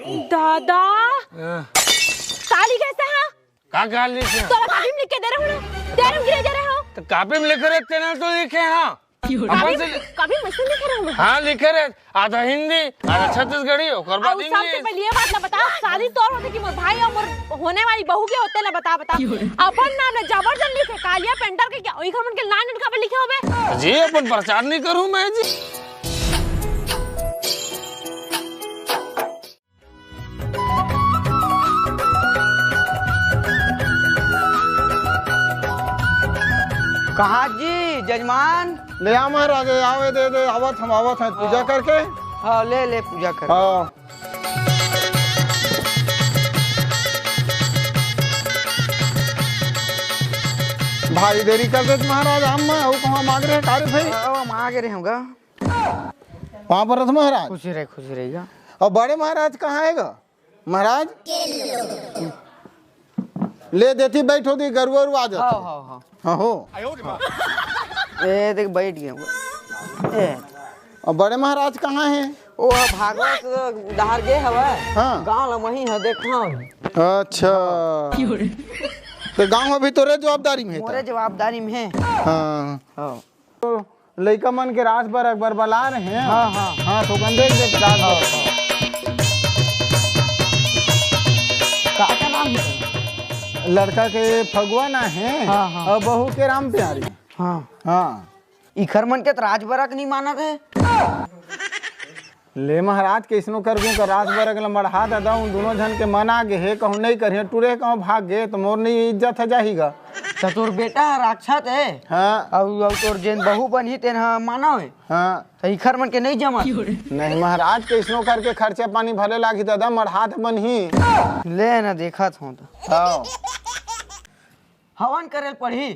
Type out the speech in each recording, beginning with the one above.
दादा काली कैसे है? का काली लिखे? तो कापी में लिख के दे रहा हूँ ना, दे रहा हूँ, गिरे जा रहे हो। तो कापी में लिखे रहते ना तो लिखे हाँ। कापी में से लिख रहा हूँ। हाँ लिखे रहे, आधा हिंदी आधा छत्तीसगढ़ी और बाद इंग्लिश। सबसे पहले ये बात ना बता, शादी तौर होते कि मोर भाई और मोर होने वाली बहू के होते ना, बता अपन नाम ने जबरदस्त लिखे कालिया पेंटर के क्या ओई खमन के लाइन उनका पे लिखे होबे जी। अपन प्रचार नहीं करूँ मैं जी। कहाँ जी जजमान? ले आ महाराज, आवे दे दे, आवत हम आवत हैं पूजा करके। हाँ ले ले पूजा कर। हाँ भाई देरी कर दे महाराज, हम वो कहाँ मांग रहे कार्य भाई? मांग रहे होगा वहाँ पर रथ महाराज। खुशी रहेगा। और बड़े महाराज कहाँ आएगा महाराज? ले देती बैठो दी गरुआ आ जाते। हाँ हो ए देख बैठ गए। और बड़े महाराज कहाँ हैं? ओ भागवत दहार गए हवा। हाँ गाँव ला वही है देखा। अच्छा तो गाँव में भी तोरे जवाबदारी में है? मोरे जवाबदारी में है। हाँ तो लड़का मन के रात भर अकबर बला रहे हैं। हाँ हाँ हाँ तो गंदे देख रात भर। का नाम है? लड़का के फगुआ ना है। हाँ, हाँ। और बहू के राम प्यारी। हाँ हाँ इखर मन के राजबरक नहीं मानत है। ले महाराज कैसनो कर दूं का रात भर अगला मढ़ा दादा उन दोनों जन के मन आगे है, कहूँ नहीं करिए टूरे कहूँ भाग गए तो मोर नहीं इज्जत है जाहीगा। तो तोर बेटा राक्षस है। हाँ और तोर जेन बहू बनी तेन माना है। हाँ तो इखर मन के नहीं जमा। नहीं महाराज कैसनो करके खर्चा पानी भले लागी दादा मढ़ा बन ही। ले ना देखा था तो हाँ हवन करे पड़ी।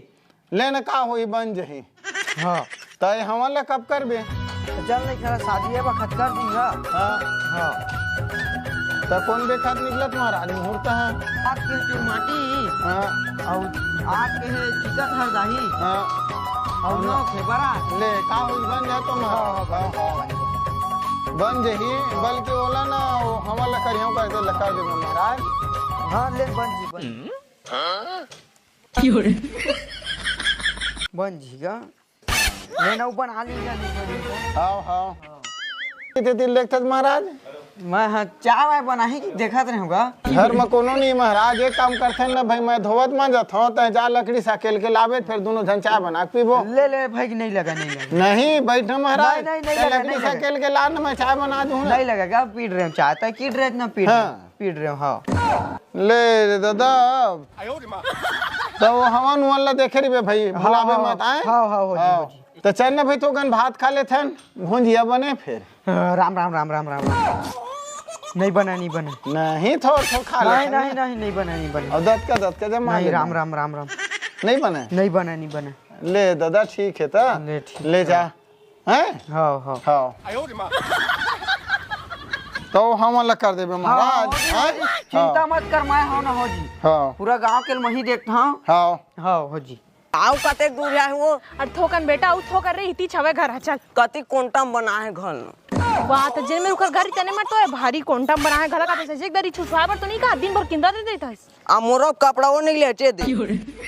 ले न का होई बन जही। हाँ तय हमन ला कब करबे? तो चल नहीं करा शादी है बखत कर दूंगा। हाँ हाँ तो कौन बेखत निकलत महाराज मुहूर्त है? आप के माटी हाँ और आप के चिकट हर दाही हाँ और ना फेबरा। ले का होई बन जा तो महाराज। बन जही बल्कि ओला ना हमन ला करियो कैसे लगा देबे महाराज। हाँ ले बन जीगा लेना ऊपर आ लीजिए नहीं। हाँ हाँ कितने दिन लगता महाराज? मैं हाँ चाय वाय बनाही कि देखत रहूँगा। घर में कोनो नहीं महाराज, एक काम करते ना भाई मैं धोवत मान जाता हूँ तो जा लकड़ी साकेल के लावे फिर दोनों जन चाय बना के पीबो। ले भाई नहीं लगा नहीं बैठना महाराज। नहीं लकड़ी साकेल के ला मैं चाय बना दूँ। नहीं लगेगा पीट रहे चाय तो कीट रहे ना पीट रहे। हाँ ले दादा तो वो हवन उवन ला देखे रही भाई भुलावे मत आए। हाँ तो चल ना भाई तो गन भात खा लेते भुंजिया बने फिर। राम राम राम राम राम। नहीं बना नहीं थोड़ा खा ले। नहीं बना और दत का जब नहीं राम राम राम राम नहीं बने। नहीं बना ले दादा ठीक है तो ले जा हैं। हाँ हाँ तो हम अलग कर देबे महाराज। चिंता मत कर मैं हो ना हो जी। हाँ पूरा गांव के मही देखता हूँ। हाँ हो जी। आओ कतेक दूर है वो? और थोकन बेटा उ थोकर रे इती छवे घर है। चल कति कोंटम बना है घर बात जेन में रुकर घर तने मत तो है भारी कोंटम बना है घर का। तो एक दरी छुटवा पर तो नहीं का दिन भर किंदा दे देता है। आ मोरो कपड़ा वो नहीं लेचे दे।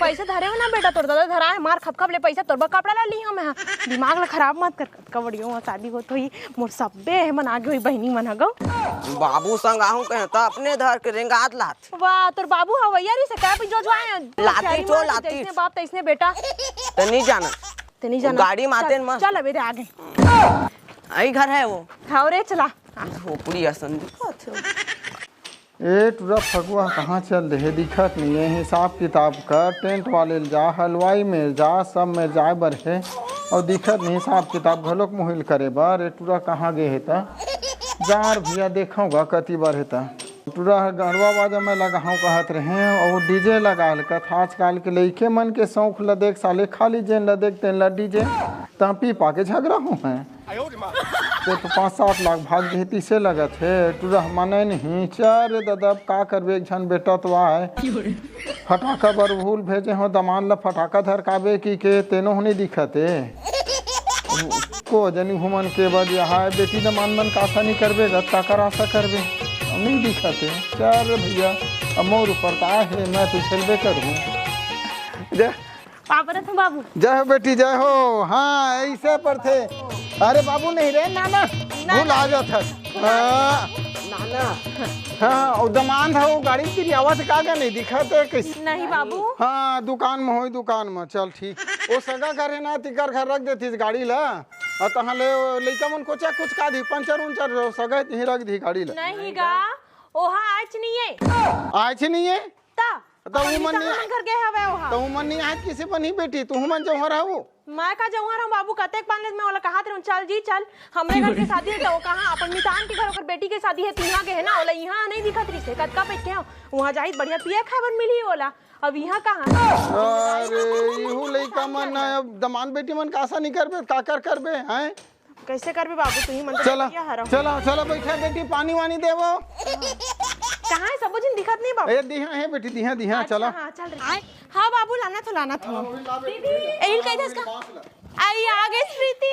पैसे धरे हो ना बेटा तोर दादा धरा है मार खप ले पैसा तोर कपड़ा ला ली हम। दिमाग ला खराब मत कर। कवड़ियो शादी हो तो ही मोर सबे है मन आगे होई बहिनी मन हगो। बाबू संग आहू कहे तो अपने धर के रेंगात लात। वाह तोर बाबू हवैया री से का पे जो जोए लाती तो लाती। इसने बाप तइसने बेटा तो नहीं जाना गाड़ी माते न चल अबे रे आगे आई घर है वो। हाँ रे चला झोपड़ी असन दिखत है। ए टूरा फगुआ कहाँ चल रहे दिखत नहीं है। हिसाब किताब कर टेंट वाले जा हलवाई में जा सब में जाए बर है और दिखत नहीं हिसाब किताब घलोक मोहिल करे बार। टूरा कहाँ गए है जार भैया देखूँगा कति बार है टूरा गरबा बाजा में लगाऊँ कहत रहे और डीजे लगा कथ आजकल के लइके मन के शौक ल देख साले खाली जेन ल देख तेन ला डीजे ता पी पा के झगड़ा हूँ मैं तो 5-7 लाख भाग देती से लगत है। टूरा माने नहीं चार दादा का करबे एक झन बेटा तो आए फटाका बर भूल भेजे हो दमान ला फटाका धरकाबे की के तेनो नहीं दिखते को जनी घुमन के बाद यहाँ बेटी दमान मन का आशा नहीं करबे गत्ता कर आशा करबे। नहीं दिखते। चल भैया अब मोर ऊपर का है, मैं तो चलबे करूँ। जय पापा रे बाबू जय हो बेटी जय हो। हाँ ऐसे पर थे। अरे बाबू नहीं रे नाना भूल आ जाता। हाँ और दमान था वो गाड़ी तेरी आवाज कागा नहीं दिखाते कैसे। नहीं बाबू। हाँ दुकान में हो दुकान में। चल ठीक वो सगा करे ना तिकर घर रख देती गाड़ी ला और तहाँ ले लइका मन कोचा कुछ का दी पंचर उंचर सगा ही रख दी गाड़ी ला। नहीं गा ओहा आज नहीं है। आज नहीं है ता तो वो मन नहीं घर गए हवे ओहा। तो वो मन नहीं आज किसी पर नहीं बेटी तू मन जो हो रहा वो मैं का जाऊंगा रे बाबू कतेक पान में वाला कहा थे चल जी चल हमरे घर के शादी है तो कहां अपन मितान के घर ओकर बेटी के शादी है तिहा के है ना ओला यहां नहीं दिखत रही से कतका पे के वहां जाई बढ़िया पिए खाए मिली ओला अब यहां कहां। अरे इहू लइका मन दमान बेटी मन कासा नहीं करबे का करबे हैं कैसे करबे बाबू तू ही मन चलो चलो चलो बैठा बेटी पानी वानी देवो। कहां है सब दिन दिखत नहीं बाबू। ए दिहा है बेटी दिहा दिहा चलो। हां चल रे हां बाबू लाना तो दीदी एल कह दस का आई आ गई प्रीति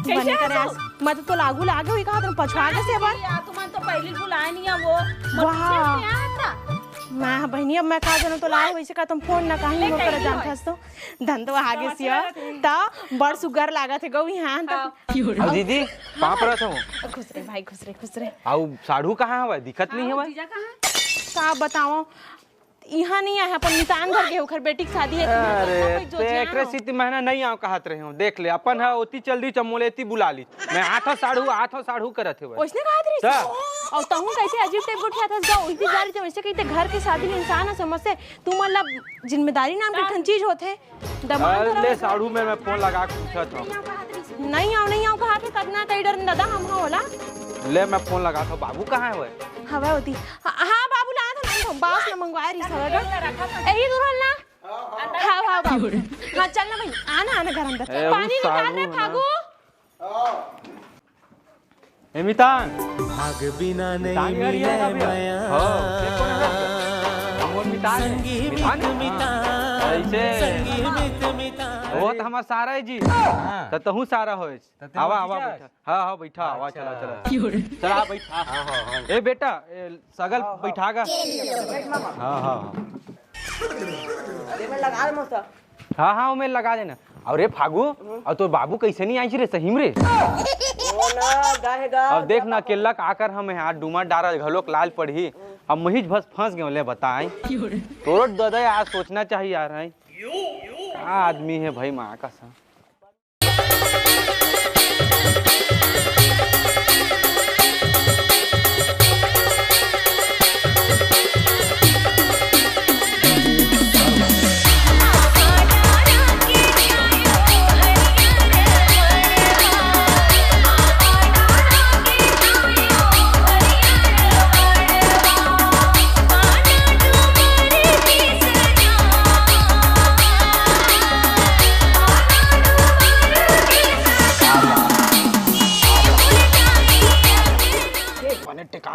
कैसे करे मत तो लागू लागे हुई कहा तुम पछवा के से बार तुम तो पहले बुलाए नहीं है वो वाह मैं बहनी अब मैं कहा जनो तो लाए वैसे का तुम फोन ना कहीं वो कर जान खस तो धन तो आगे सिया ता बड़ सुगर लागत है गई हां त अब दीदी कहां पर रहता खुश रे भाई खुश रे आउ साढ़ू कहां है दिखत नहीं है जीजा कहाँ का बताओ यहाँ नहीं आया अपन नितान घर के ओकर बेटी की शादी है। अरे ते एकरे सिटी महीना नहीं आव कहत रहे हो देख ले अपन है ओती जल्दी चमोलेती बुला ली मैं आठो साढ़ू करत है उसने कहा थी और तहु कैसे अजीब टाइप उठिया था गा उल्टी जा रही थी वैसे कहते घर के शादी में इंसान है समझ से तू मतलब जिम्मेदारी नाम के ठन चीज होते दमाद ले साढ़ू में मैं फोन लगा के पूछत हूं नहीं आओ कहा के कतना तई डर नदा हम होला ले मैं फोन लगा था बाबू कहां है वो हवा होती हां बाबू ला था नहीं बास न मंगवाए रही सवा यही दूर ना हां बाबू हां चल ना भाई आना घर अंदर पानी निकाल रे फागू ए मितान भाग बिना नहीं मिले माया वो तो हमारा सारा है जी तो तहू सारा हो आवा बैठा हाँ बैठा आवा चला बैठा ए बेटा सगल बैठागा हाँ उमें लगा देना और रे फागू और तो बाबू कैसे नहीं आई रे सही रे अब देख ना केला आकर हम हाथ डूमा डारा घलोक लाल पड़ी अब महिज बस फंस गए ले बताए तोरो दादा आज सोचना चाहिए यार है आदमी है भाई माँ का सा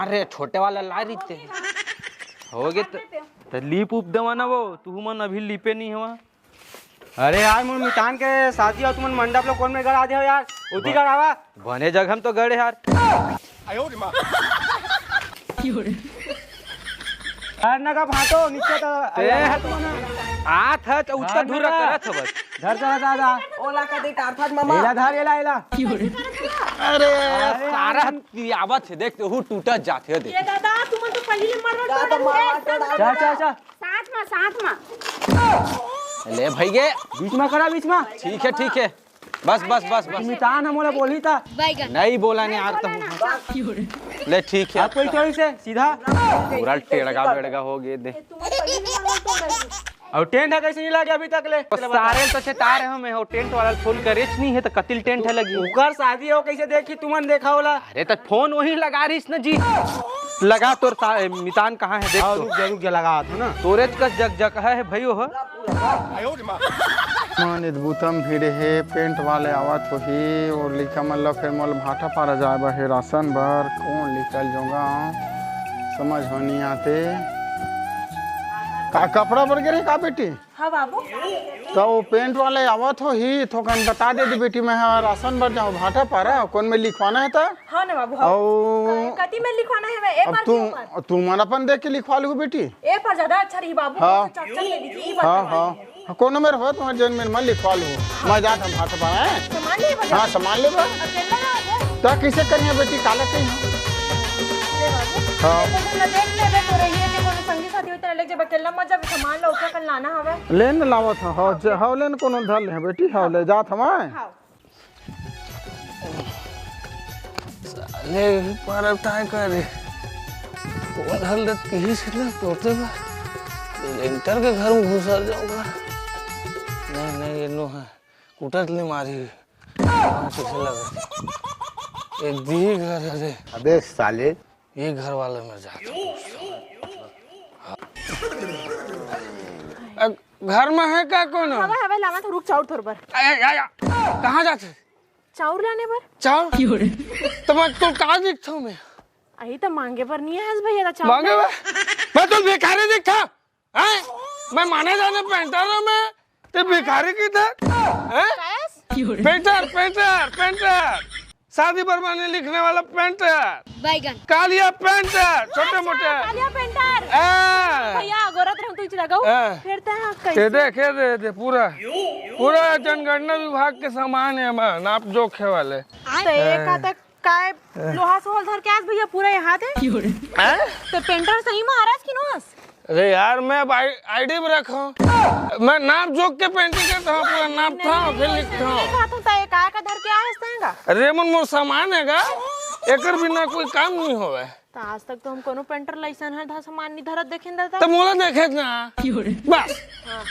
रे छोटे वाला ला रही थे हो गए तो लीप उप देवाना वो तू मन अभी लीपे नहीं हुआ। अरे यार मुन मितान के शादी और तुमन मंडप लोग कौन में गड़ा दे हो यार उठी गड़ावा बने जगह तो गड़े यार नगा भातो नीचे तो आठ है तो उत्तर दूर करत है बस धर चला दादा ओला का देख अर्थात मामा एला धर एला अरे सारा आवत है देख हु टूटत जाते देख ये दादा तुम तो पहले मर जा साथ में ले भैया बीच में करा बीच में ठीक है बस मितान हम बोली था नहीं बोला नहीं आग तो ले ठीक है कोई चोरी से सीधा पूरा टेढ़गा बेड़गा हो गए दे और टेंट है कैसे नहीं लगे अभी तक ले सारे तो तार हम है टेंट वाला फोन का रेच नहीं है तो कतिल टेंट है लगी ओकर शादी हो कैसे देखी तुमन देखा होला अरे तो फोन वही लगा रही ना जी लगा तोर मितान कहाँ है देख तो जरूर लगा था ना तोरेज का जग है भाई हो मन अद्भुतम भीड़ है पेंट वाले आवत हो ही और लिखा मतलब फिर मोल भाटा पारा जाए बहे राशन भर कौन निकल जाऊंगा समझ हो नहीं आते का कपड़ा पर गिरे का बेटी? हाँ बाबू। तो वो पेंट वाले आवत हो ही तो कन बता दे दी बेटी मैं राशन भर जाऊँ भाटा पारा कौन में लिखवाना है था? हाँ ना बाबू। हाँ। और कति में लिखवाना है मैं? ए अब पर तू के ऊपर? तू मन अपन देख के लिखवा लू बेटी। ए पर ज्यादा अच्छा रही बाबू। हाँ। चक ले लीजिए। हाँ हाँ कोनो मेरे हो तुम्हारे जन में मैं लिखवा लूँ मैं जाता हूँ भाटा पारा है। सामान ले बजा। हाँ सामान ले बा अकेला ना आ जाए। तो कैसे करिए बेटी काला कहीं ले बाबू। हाँ तो देख ले बे तो रही है कि कोनो संगी साथी होते ले जब अकेला मत जब सामान लो ओकरा कल लाना हवे। लेन लावत हाँ लेन कोनो धल है बेटी हाँ ले जात हम हाँ। साले पर अब काय करे कौन हालत कहीं से ना तोड़ते बा लेंटर के घर में घुसर जाऊंगा। नहीं नहीं ये नो है कुटत ले मारी कैसे लगा एक दी घर है। अबे साले ये घर वाले में जाता घर में है क्या कौन? हवा हवा लावा तो रुक चाउर थोड़ पर। कहाँ जाते? चाउर लाने पर। चाउर तो मैं तो कहाँ दिखता हूँ मैं? आई तो मांगे पर नहीं है भैया चाउर। मांगे मैं तो भिखारी दिखता हैं? मैं माने जाने पेंटर हूँ मैं तो भिखारी किधर हैं? पेंटर पेंटर पेंटर शादी पर मैंने लिखने वाला पेंटर बैगन कालिया पेंटर छोटे मोटे कालिया पेंटर। ए, भैया गोरत रहूं तू लगाओ ए। फिर ते हाँ के दे पूरा पूरा जनगणना विभाग के सामान है मैं नाप जोखे वाले। तो एक तक काय लोहा सोल धर के आज भैया पूरा यहाँ थे। तो पेंटर सही महाराज की नोस। अरे यार मैं अब आईडी में रखा हूँ मैं नाप जोख के पेंटिंग करता हूँ पूरा नापता हूँ फिर लिखता हूँ। का धर के आएगा अरे मन मोर सामान है एकर बिना कोई काम नहीं होवे। तो आज तक तो हम कोनो पेंटर लाइसन है धा सामान नहीं धरत देखें दलता। तो मोला देखे ना बस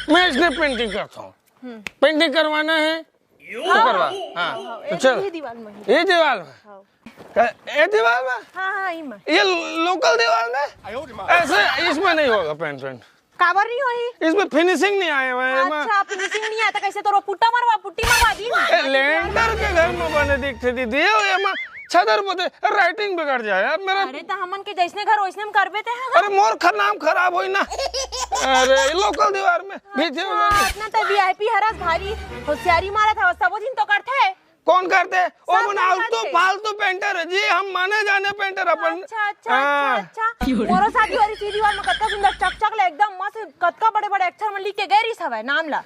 मैं इसने पेंटिंग करता हूँ पेंटिंग करवाना है तो करवा। हाँ तो चल ये दीवार में ये दीवार में ये दीवार में हाँ हाँ ई में ये लोकल दीवार में ऐसे इसमें नहीं होगा पेंट काबर नहीं होई इसमें फिनिशिंग नहीं आए हुए हैं। अच्छा फिनिशिंग नहीं आता कैसे तो पुट्टा मरवा पुट्टी मरवा दी लेंटर के घर में बने दिखते दीदी ये मैं छदर पते राइटिंग बिगड़ जाए यार मेरा। अरे तो हमन के जैसने घर वैसने हम करबे ते हैं। अरे मोर नाम खराब होई ना। अरे लोकल दीवार में भीते इतना तो वीआईपी हरास भारी होशियारी मारा था सब दिन तो करते हैं। कौन करते ओ सब बनाओ करते। तो फालतू पेंटर है जी हम माने जाने पेंटर अपन। अच्छा अच्छा अच्छा अच्छा मोरो साथी वाली सीधी दीवार में कतका सुंदर चकचक ले एकदम मस्त कतका बड़े बड़े अक्षर में लिख के गैरी सब है नाम ला।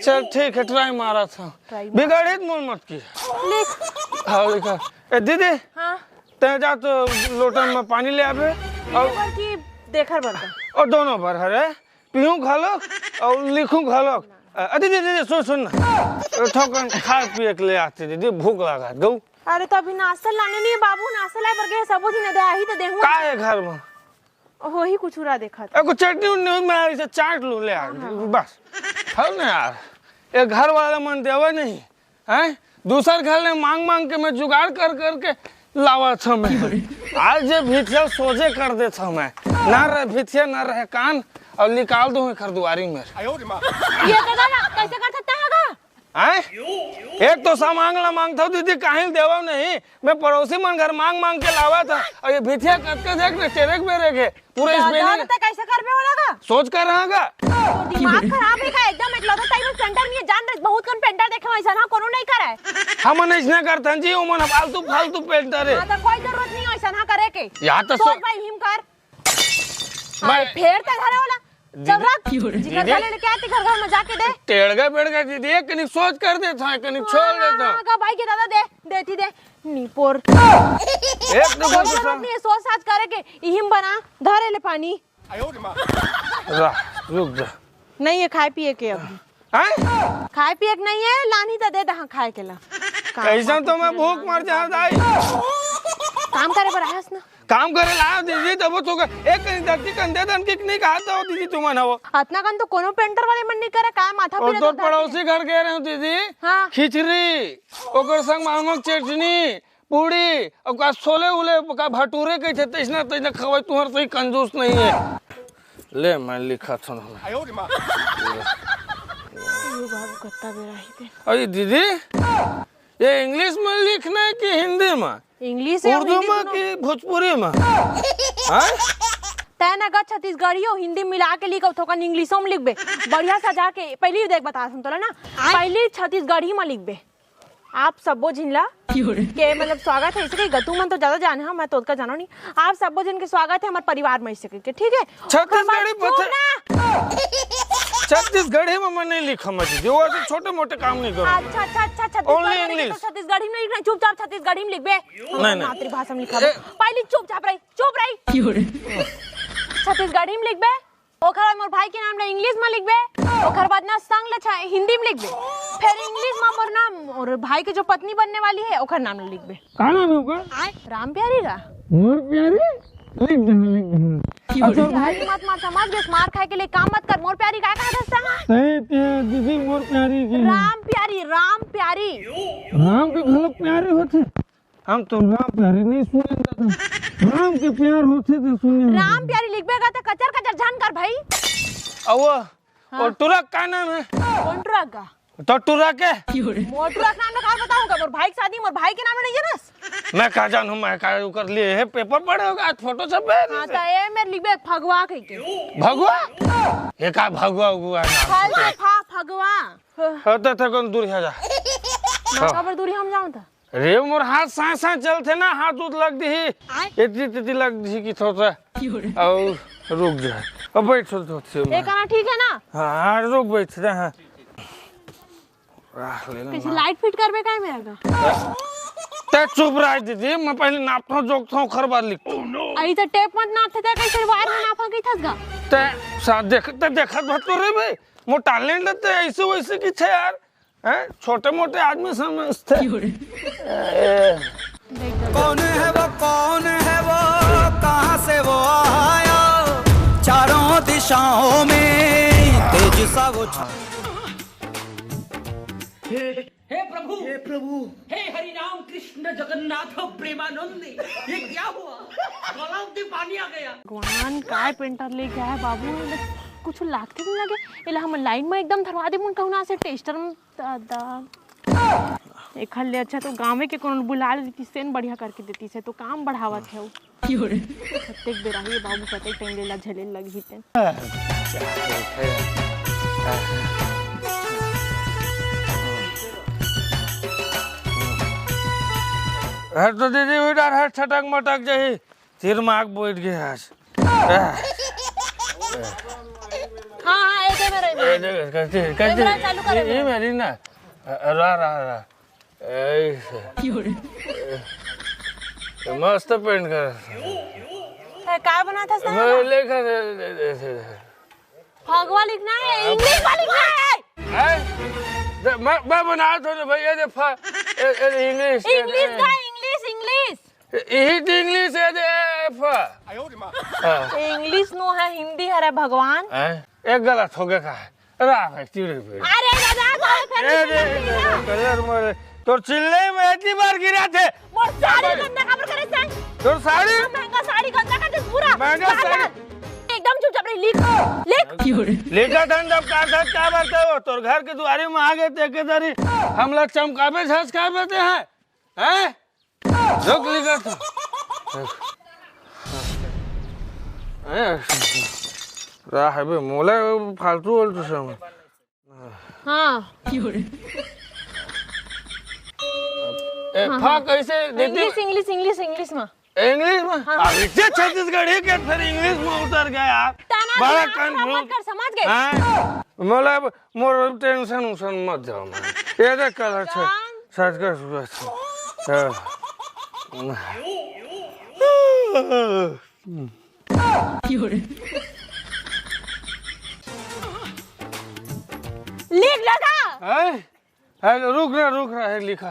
चल ठीक है ट्राई मारा था बिगड़ित मोर मत की लिख हाँ लिखा ए दीदी हाँ ते जा तो लोटन में पानी ले आवे और ऊपर की देखर बर्तन और दोनों पर हरे पीऊं खा लो और लिखूं खा लो। दीदी दीदी सुन ना ठोकर खा पिए के ले आते दीदी भूख लगा गौ। अरे तो अभी नाश्ता लाने नहीं है बाबू नाश्ता लाए पर गए सब दिन दे ही तो देहूं का है घर में हो ही कुछ उरा देखा था। कुछ चटनी उन्नी मैं ऐसे चाट लूं ले आ बस है ना यार ये घर वाला मन देवा नहीं है दूसर घर में मांग के मैं जुगाड़ कर के लावा था मैं आज जे भिथिया सोझे कर दे था मैं ना रहे भिथिया ना रहे कान और निकाल दूं घर दुआरी में। ये तो दादा कैसे कर सकता है एक तो मांग था दीदी काहे देवा नहीं मैं पड़ोसी मन घर मांग के लावा था और ये भिथिया कट के देख ना टेरेक बेरे के पूरे इस बेने कैसे कर बे वाला सोच कर रहागा दिमाग खराब है का एकदम एकलौता टाइप पेंटर नहीं जान रहे बहुत कौन पेंटर देखे वैसा ना कोनो नहीं करे हम इसने करता जी ओमन फालतू पेंटर है। हां तो कोई जरूरत नहीं वैसा ना करे के या तो सोच भाई हिम कर मैं फेर ते घरे वाला चल रख जिगर वाले लेके आते घर में जाके दे टेढ़गा बेड़गा दीदी एक कनी सोच कर दे था कनी छोड़ देता का भाई के दादा दे देती दे नीपोर एक तो नहीं सोच साज करे के हिम बना धरे ले पानी रुक जा नहीं है खाए पिए के अभी खाए पिए के नहीं है लानी तो दे दहा खाए के ला ऐसा तो मैं भूख मर जा दाई काम करे पर आयस ना काम करे लाओ दीदी तब तो एक कनी धरती कंधे दन के नहीं कहा था दीदी तुमन हो अतना कन तो कोनो पेंटर वाले मन नहीं करे का माथा और तो पड़ोसी घर गए रहे दीदी हाँ। खिचड़ी ओकर संग मांगक चटनी पूड़ी और का छोले उले का भटूरे के थे तैसना तैसना खवाई तुहर सही कंजूस नहीं है ले मैं लिखा था बाबू कत्ता बेरा ही थे अरे दीदी ये इंग्लिश में लिखना है कि हिंदी में इंग्लिश उर्दू में कि भोजपुरी में तय ना गा छत्तीसगढ़ियो हिंदी मिला के लिखो थोका इंग्लिशो में लिखबे बढ़िया सजा के पहली देख बता सुन तोला ना पहली छत्तीसगढ़ी में लिखबे आप सबो जिनला के मतलब स्वागत है इसके गतू मन तो ज्यादा जाने हम मैं तो उसका जानो नहीं आप सबो जन के स्वागत है हमारे परिवार में इसके के ठीक है छत्तीसगढ़ी छत्तीसगढ़ी में मैं नहीं लिखा मजी जो ऐसे छोटे मोटे काम नहीं करो। अच्छा अच्छा अच्छा Only English। छत्तीसगढ़ी में लिखना चुपचाप छत्तीसगढ़ी में लिखबे नहीं। मातृभाषा में लिखा पहली चुप रही छत्तीसगढ़ी में लिखबे ओकर मोर भाई के नाम ले इंग्लिश में लिखबे ओकर बाद ना संग ले हिंदी में लिखबे फिर इंग्लिश में मोर नाम और भाई के जो पत्नी बनने वाली है ओकर नाम ले लिखबे का नाम है ओकर? राम प्यारी रा मोर प्यारी लिख दे। प्यारी मत मार समझ गए मार खाए के लिए काम मत कर मोर प्यारी का कहा दस्ता सही दीदी मोर प्यारी की राम प्यारी राम के भले प्यारे होते हम तो राम प्यारे नहीं सुने दादा राम के प्यार होते तो सुने राम प्यारी लिखबेगा तो कचर कचर जान कर भाई और टुरक का नाम है कौन ट्रक का तो टुरक है मोर ट्रक नाम का बताऊंगा मोर भाई की शादी मोर भाई के नाम नहीं जानस मैं का जानू मैं का कर लिए है पेपर पढ़े होगा आज फोटो सब है हां तो ए मेरे लिखबे भगवा कह के भगवा ये का भगवा हुआ फल से फा भगवा होता था कौन दूर है जा ना खबर दूरी हम जाऊं था रे मोर हाथ सा चलते ना हाथ उत लग दी इतनी लग दी कि थोड़ा और रुक जा अब बैठ थोड़ा ये कहना ठीक है ना हाँ रुक बैठ रहा है किसी लाइट फिट करबे का है मेरा का ते चुप रह दीदी मैं पहले नापता हूँ जोकता हूँ खर बार लिखता हूँ आई तो टेप मत नापते थे कैसे वायर में नापा की थसगा ते साथ देखत भत तो रे भाई मो टैलेंट ते ऐसे वैसे की छे यार हैं छोटे मोटे आदमी समझते कौन है वो कहाँ से वो आया चारों दिशाओं में तेज सा वो हे प्रभु हे हरि राम कृष्ण जगन्नाथ प्रेमानंद ये क्या हुआ गला में पानी आ गया भगवान काय पेंटर लेके आया बाबू कुछ लागते नहीं लगे इला हम लाइन में एकदम धरवा दे मुन कहना से टेस्टर में दादा एक हल्ले अच्छा तो गांव के कोन बुला लेती सेन बढ़िया करके देती से तो काम बढ़ावत है वो प्रत्येक बेरा ये बाबू प्रत्येक टाइम लेला झले लगी थे हर तो दीदी उधर हर छटक मटक जाही सिर माग बैठ गया आज हाँ ये दे मेरे कैसे ये मेरी ना रहा मस्त पेंट कर काय बनाता था मैं लेखा भगवा लिखना है इंग्लिश में लिखना है मैं बना तो भाई ये इंग्लिश इंग्लिश है इंग्लिश नो है हिंदी है भगवान एक गलत हो गया है चिड़े पे अरे तो चिल्ले में इतनी बार गिरा थे साड़ी गंदा खबर करे से तो साड़ी महंगा साड़ी गंदा कर पूरा महंगा साड़ी एकदम चुपचाप लिख लेखा धन जब क्या बात हो तो घर के द्वारे में आ गए थे केदारी हम लोग चमकावे झसकावे थे हैं रुक लिखा था राह बे मोला फालतू बोलते सब हाँ फा कैसे देती इंग्लिश में इंग्लिश में अभी छत्तीसगढ़ी के फिर इंग्लिश में उतर गया यार बड़ा कंफ्यूज समझ गए मोला मोर टेंशन उसन मत जाओ ये देख कलर छ सच कर लिख लगा रुक रहा है लिखा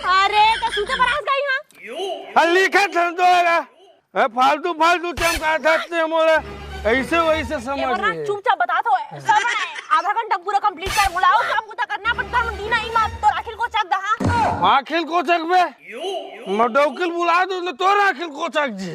अरे तो सूते पर गई हां लिखा था तो फालतू चमका था मोला ऐसे वैसे समझ चुपचाप बता तो सब आधा घंटा पूरा कंप्लीट कर बुलाओ काम पूरा करना पड़ता है दीना ही मार तो आखिर को चक दहा आखिर को चक बे मोटौकिल बुला दो न तो राखिल कोचक जी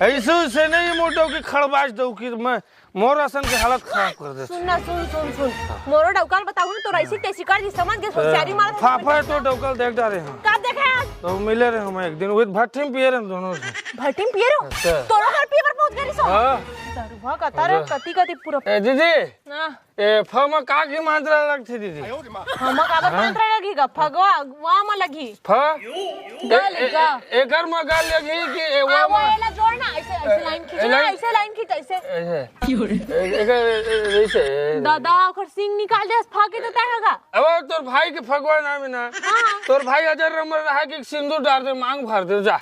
ऐसे नहीं मोटौकी खड़बाज दौकी मैं मोर असन के हालत खराब कर दे। सुन ना सुन मोरो डौकल बताऊं तो ऐसी तैसी कर जी समझ के होशियारी मार फाफा तो डौकल देख डाले हैं का देखे आज तो मिले रहे हम एक दिन वो भट्टी में पिए रहे दोनों भट्टी में पिए रहो तोरा घर पिए पर पहुंच गई सो हां दरुवा कतार कती पूरा ए दीदी हां ए फमा का की मात्रा लगती दीदी हम का मात्रा लगी का फगवा वा में लगी फ गल गा एकर में गाल लगी कि ए आ वा वाला जोड़ना ऐसे लाइन खींच ऐसे ऐसे दादा ओकर सिंग निकाल दे फाके तो तहगा अब तोर भाई के फगवा नाम है ना तोर भाई अजर नंबर रहा कि सिंदूर डाल दे मांग भर दे जा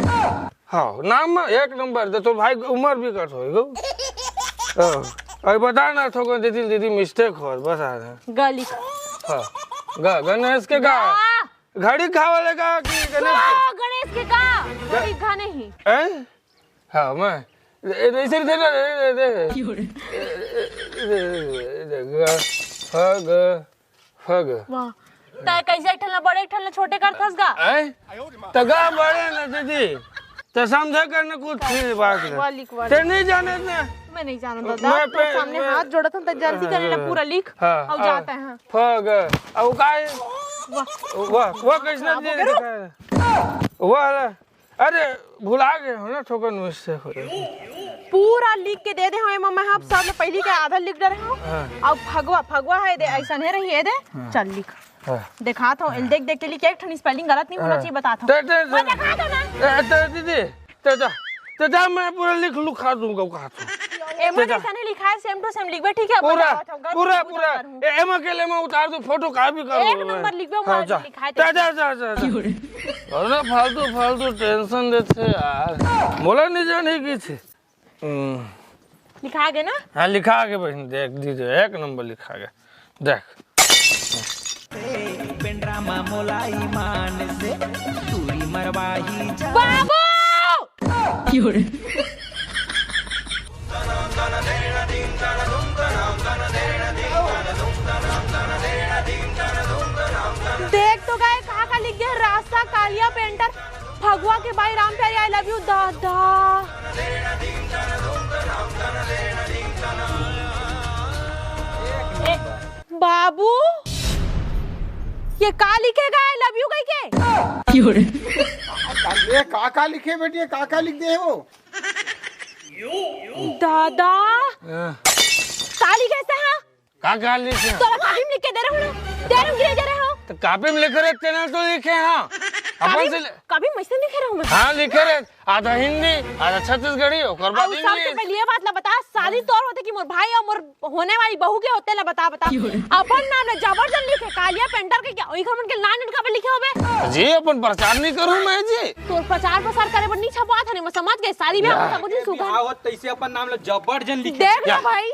हाँ नाम में एक नंबर दे तो भाई उम्र भी कट होएगा अरे बता ना थोको दीदी मिस्टेक हो बस आ गली हाँ गणेश के का घड़ी खावले का कि गणेश के का घड़ी खा नहीं हैं हाँ मैं ऐसे दे फग वाह ता कैसे ठलना बड़े ठलना छोटे कर फंस गा तगा बड़े ना दीदी तो समझे करने कुछ फिर बात ते नहीं जाने ना मैं नहीं जानता दादा तो सामने हाथ जोड़ा था तो जल्दी करने पूरा लिख अब जाते हैं फग अब काय वाह कैसे दे वाह अरे भुला गए हो ना ठोकर मुझसे पूरा लिख के दे दे हमें मम्मा आप सब पहली के आधा लिख दे रहे हो अब फगवा है दे ऐसा नहीं रही है दे चल लिख दिखा तो देख के लिख एक स्पेलिंग गलत नहीं होना चाहिए बता था दीदी तो मैं पूरा लिखा दूंगा कहा एमा जैसा नहीं लिखा है सेम टू सेम लिखबे ठीक है पूरा एम अकेले में उतार दो फोटो का भी कर एक नंबर लिखबे वहां लिखा है जा अरे फालतू टेंशन देते यार बोला नहीं जाने की थी लिखा गया ना हाँ लिखा के बहन देख दीजिए एक नंबर लिखा गया देख पेंड्रामा मोलाई मान से दूरी मरवाही बाबू देख तो गए कहाँ लिख दिया रास्ता कालिया पेंटर भगवा के भाई राम प्यारी आई लव यू दादा बाबू ये का लिखेगा आई लव यू कह के ये काका लिखे बेटी काका लिख दे हो दादा काली कैसे है का लिखे तो कापी में लिख के दे रहे हो ना दे रहे हो तो कापी में लिख रहे तेना तो लिखे हाँ अपन से कापी में से लिख रहा हूँ मैं हाँ लिखे रहे आधा हिंदी आधा छत्तीसगढ़ी और बाद सबसे पहले ये बात ला बता शादी तौर होते कि मोर भाई और मोर होने वाली बहू के होते ला बता अपन नाम जबरदस्त लिखे कालिया पेंटर के क्या ओई खमन के नाम इनका पे लिखे होबे जी अपन प्रचार नहीं करूं मैं जी तो प्रचार करे पर नहीं छपवा था नहीं मैं समझ गए सारी में सब कुछ सुगा हो तैसे अपन नाम ले जबरदस्त लिखे देख लो भाई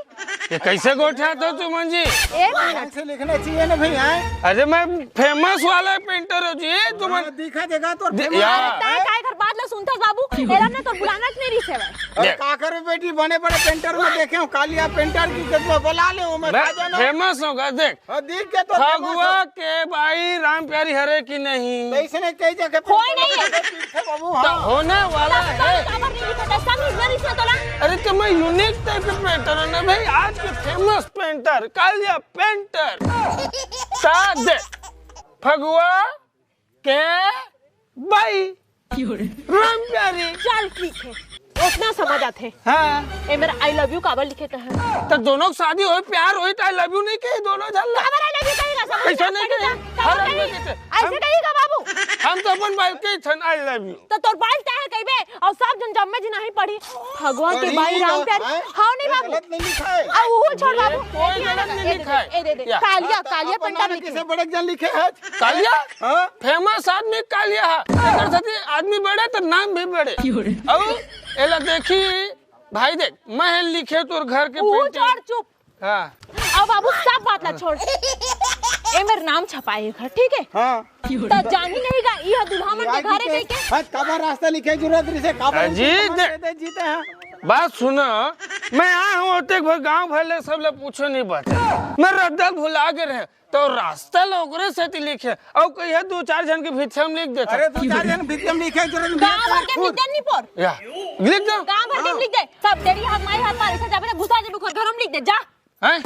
ये कैसे गोठा तो तुम जी एक मिनट से लिखना चाहिए ना भाई हैं अरे मैं फेमस वाला पेंटर हूं जी तुम दिखा देगा तो यार काय घर बात ला सुनता बाबू एरा ने तो बुलाना नहीं रही से अरे का करे बेटी बने बड़े पेंटर में देखे हो कालिया पेंटर की कितना बुला ले मैं फेमस होगा देख देख के तो फगुआ के भाई राम प्यारी हरे की नहीं ऐसे नहीं कई जगह कोई नहीं है बाबू तो होने वाला है खबर नहीं लिखा सब नहीं इसमें तो ना अरे तो मैं यूनिक टाइप का पेंटर हूं ना भाई आज के फेमस पेंटर कालिया पेंटर सादे फगुआ के भाई राम प्यारी चल ठीक है उतना समझ आते हाँ ए मेरा आई लव यू काबर लिखे तो है तो दोनों शादी हो प्यार हो तो आई लव यू नहीं कहे दोनों झल काबर आई लव यू कहेगा सब ऐसा नहीं कहे ऐसे कहेगा बाबू हम तो अपन भाई के छन आई लव यू तो तोर बाल क्या है कहबे और सब जन जम्मे जी नहीं पढ़ी भगवान के भाई राम प्यारी हां नहीं बाबू गलत नहीं लिखा है आ वो छोड़ बाबू कोई गलत नहीं लिखा है ए दे कालिया पेंटर लिखे किसे बड़े जन लिखे है कालिया हां फेमस आदमी कालिया है अगर साथी आदमी बड़े तो नाम भी बड़े अब एला देखी भाई देख मैं लिखे तोर घर के वो छोड़ चुप हां अब बाबू सब बात ला छोड़ ए मेरा नाम छपाए घर ठीक है हां तो जानी नहीं गा ये दुल्हा मन के घरे कह के हां कबर रास्ता लिखे जरूरत नहीं से कबर जी दे जीते हैं बात सुनो मैं आया हूँ ओते भर गांव भर ले सब ले पूछो नहीं बता मैं रद्दल भुला के रहे तो रास्ता लोगरे से लिखे और कहिए 2-4 जन के भिक्षा में लिख देता अरे 2-4 जन भिक्षा में लिखे जरूर गांव भर के लिख दे नहीं पर या लिख दो गांव भर के लिख दे सब तेरी हमारे हाथ मारे से जाबे घुसा दे बुखर घर में लिख दे जा हैं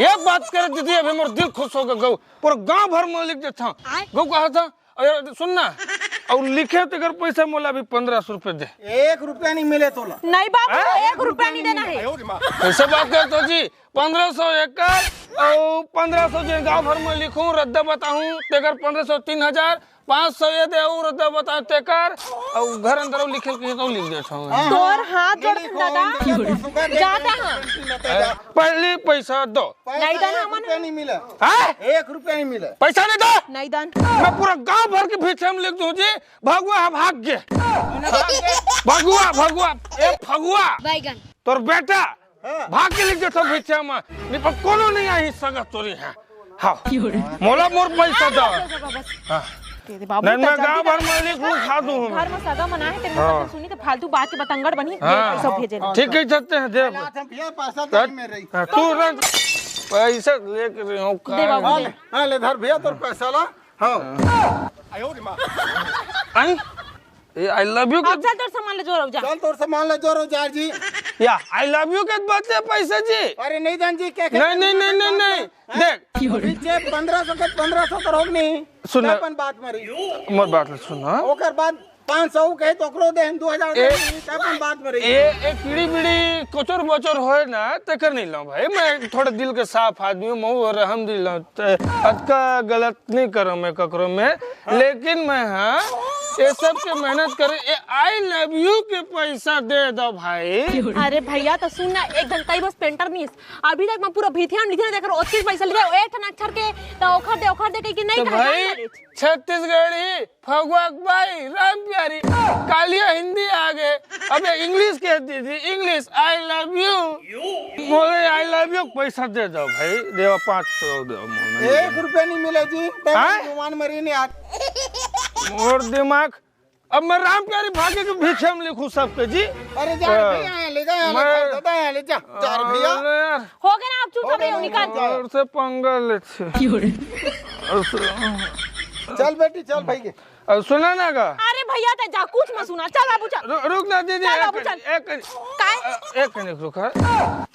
ये बात कर दीदी अभी मोर दिल खुश हो गया गौ पूरा गांव भर में लिख देता गौ कहा था अरे सुनना और लिखे तो अगर पैसा मोला भी 1500 रुपए दे 1 रुपया नहीं मिले तोला नहीं बाबू 1 रुपया नहीं देना है कैसे बात करते हो जी 1500 एकड़ और 1500 जो गांव भर में लिखूं रद्दा बताऊं तेकर 1500 3000 500 ये दे और रद्दा बताऊं तेकर और घर अंदर लिखे के तो लिख देता हूं तोर हाथ जोड़ के दादा जाता हां पहले पैसा दो नहीं देना हमन नहीं मिला हैं 1 रुपया नहीं मिला पैसा नहीं दो नहीं दान मैं पूरा गांव भर के भिक्षा में लिख दूं जी भगवा भाग गए भगवा भगवा ए भगवा बैगन तोर बेटा भाग के लिख देता भिक्षा में नहीं पर कोनो नहीं आई सगा तोरी है हां मोला मोर पैसा दो हां बाबू नहीं मैं गांव भर में लिख लूं खा दूं घर में सगा मना है तेरे मतलब सुनी तो फालतू बात के बतंगड़ बनी सब भेजे ठीक है चलते हैं दे भैया पैसा तो में रही तू रख पैसा लेके रही हूं दे बाबू दे हां ले धर भैया तोर पैसा ला हां आयो रे मां आई आई लव यू अब चल तोर सामान ले जो रहो जा चल तोर सामान ले जोरो जार जी या आई लव यू के बदले पैसा जी अरे नहीं दान जी क्या नहीं नहीं नहीं नहीं नहीं देख पीछे 1500 के 1500 तो होग नहीं सुन अपन बात मरी मोर बात सुन हां ओकर बाद 500 कहे तो ओकरो दे 2000 दे अपन बात मरी ए कीड़ी बीड़ी कोचर बोचर होए ना तेकर नहीं लो भाई मैं थोड़ा दिल के साफ आदमी हूं मऊ और हम दिल अतका गलत नहीं करो मैं ककरो में लेकिन मैं हां ये सब के मेहनत करे ए आई लव यू के पैसा दे दो भाई अरे भैया तो सुन ना एक घंटा ही बस पेंटर नहीं अभी तक मैं पूरा भीथिया लिखे देकर ओती पैसा ले एक ठन अक्षर के तो ओखर दे कि नहीं तो भाई छत्तीसगढ़ी फगुआ भाई राम प्यारी कालिया हिंदी आ गए अबे इंग्लिश कह दीजिए इंग्लिश आई लव यू मोले आई लव यू पैसा दे दो भाई देवा 500 दो 1 रुपया नहीं मिला जी गुमान मरी नहीं आ और दिमाग अब मैं राम प्यारी भागे के भिक्षा में लिखूं सबके जी अरे जा भैया ले जा दादा ले जा जा भैया हो गया ना आप चुप सब निकाल और से पंगल चल बेटी चल भाई के अब सुना ना का अरे भैया तो जा कुछ मत सुना चल बाबू चल रुक ना दीदी चल बाबू, चल। एक मिनट रुक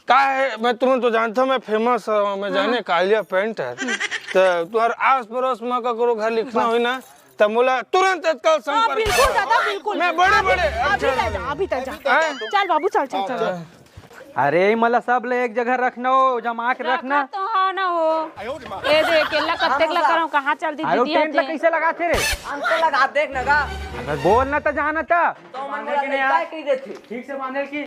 का है मैं तुरंत तो जानता हूँ मैं फेमस हूँ मैं जाने कालिया पेंटर तो तुम्हारे आस पड़ोस में करो घर लिखना हुई ना तो मोला तुरंत तत्काल संपर्क बिल्कुल दादा बिल्कुल मैं बड़े अभी तक जा चल बाबू चल चल चल अरे मला सब ले एक जगह रखना हो जमा के रखना तो हाँ ना हो ए दे केला कत्ते ला करो कहां चल दी अरे दीदी टेंट ला कैसे लगाते रे हमको लगा देख लगा अगर बोलना तो जाना था तो मन लगा के देती ठीक से बांधे की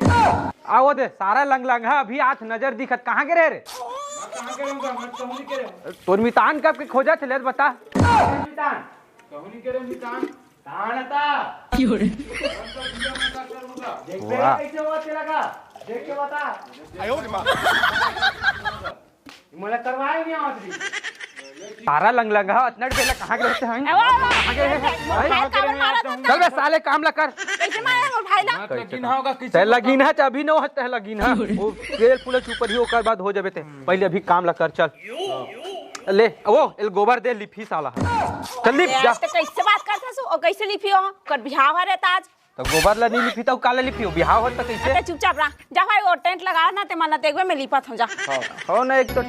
आओ दे सारा लंग लंग है अभी आठ नजर दिखत कहाँ गिरे रे तोर मितान कब के खोजा थे ले बता मितान कहूनी करे मितान कहां था क्यों रे देख कैसे हुआ तेरा का देख के बता आयो रे मां मला करवाए नहीं आदमी सारा लंग लंगा इतना पहले कहां के रहते हैं चल बे साले काम ला कर कैसे मारे मोर भाई ला लगिन होगा किसी ते लगिन है अभी न होता है लगिन है वो तेल पुलिस ऊपर ही ओकर बाद हो जाबे ते पहले अभी काम ला कर चल ले वो एल गोबर दे लिफी साला चल लिप जा तो कैसे बात करता सो और कैसे लिपियो कर बिहाव है रहता आज तो गोबर ला नहीं लिपी तो काले लिपियो बिहाव होता कैसे अरे चुपचाप रह जा भाई वो टेंट लगा ना ते माना देखबे में लिपत हम जा हो ना एक तो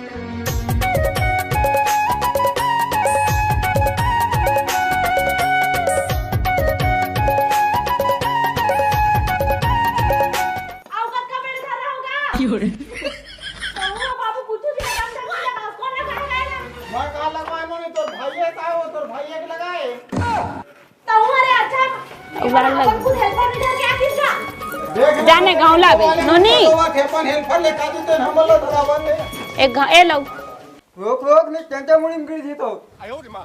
आओ कब मेरे घर रहोगा क्यों रे तो बाबू कुछ भी काम करने लगा कौन लगाएगा मैं कहां लगवाए मोने तोर भाईए का वो तोर भाईए के लगाए तो हमारे अच्छा कुछ हेल्पर नहीं क्या किसका जाने गांव लावे नोनी खेपन हेल्पर ले का देते हम लोग बराबर ले एक ए लो रोक नहीं टेंटा मुड़ी में गिर जी तो आयो रे मां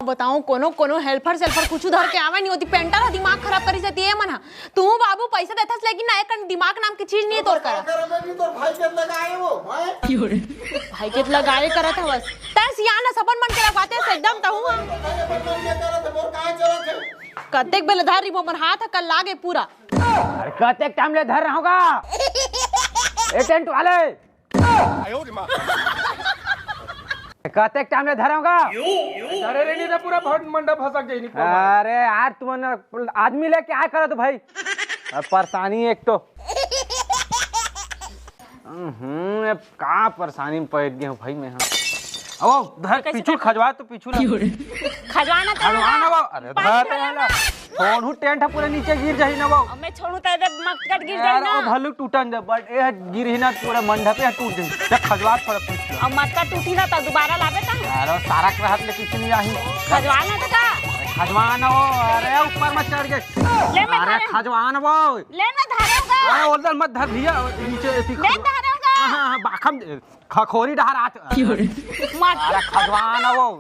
बताऊं कोनो हेल्पर सेल्फर कुछ उधर के आवे नहीं होती पेंटर दिमाग खराब करी जाती है मना तू बाबू पैसा देथस लेकिन ना एक दिमाग नाम की चीज नहीं तोर कर भी तो भाई के लगाए वो भाई के लगाए करत है बस तस यहां ना सबन मन के लगवाते से एकदम तहु कतेक बेल धारी मोर हाथ कल लागे पूरा अरे कतेक टाइम ले धर रहोगा ए टेंट वाले कहते टाइम ले धरोगा अरे रे नहीं पूरा भट मंडप फंसक जाई नहीं अरे यार तुम आदमी लेके आए करो तो भाई अब परेशानी एक तो अब कहाँ परेशानी में पड़ गया हूँ भाई मैं अब धर पीछू खजवा तो पीछू खजवाना खजवाना वो अरे धर फोन हूँ टेंट है पूरे नीचे गिर जाही ना वो मैं छोड़ू तो मटकट गिर जाए यार ना वो भलू टूटन जा बट ए गिर ही ना पूरा मंडप पे टूट जाई जब खजवा थोड़ा पीछ लो और मटकट टूटी ना तो दोबारा लावे ता यार सारा के हाथ ले किसी नहीं आई खजवाना तो का खजवाना वो अरे ऊपर मत चढ़ गए ले मैं अरे खजवाना वो ले मैं धारूंगा अरे उधर मत धर भैया नीचे ऐसी ले धारूंगा हां बाखम खखोरी डहर आत मत अरे खजवाना वो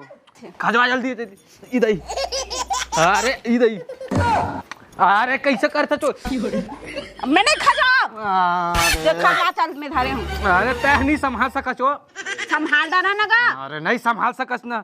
खजवा जल्दी इधर अरे इधर अरे कैसे करता तो मैंने खजवा जो खजवा चल में धारे हूं अरे तह नहीं संभाल सकत हो संभाल डाना नगा अरे नहीं संभाल सकस ना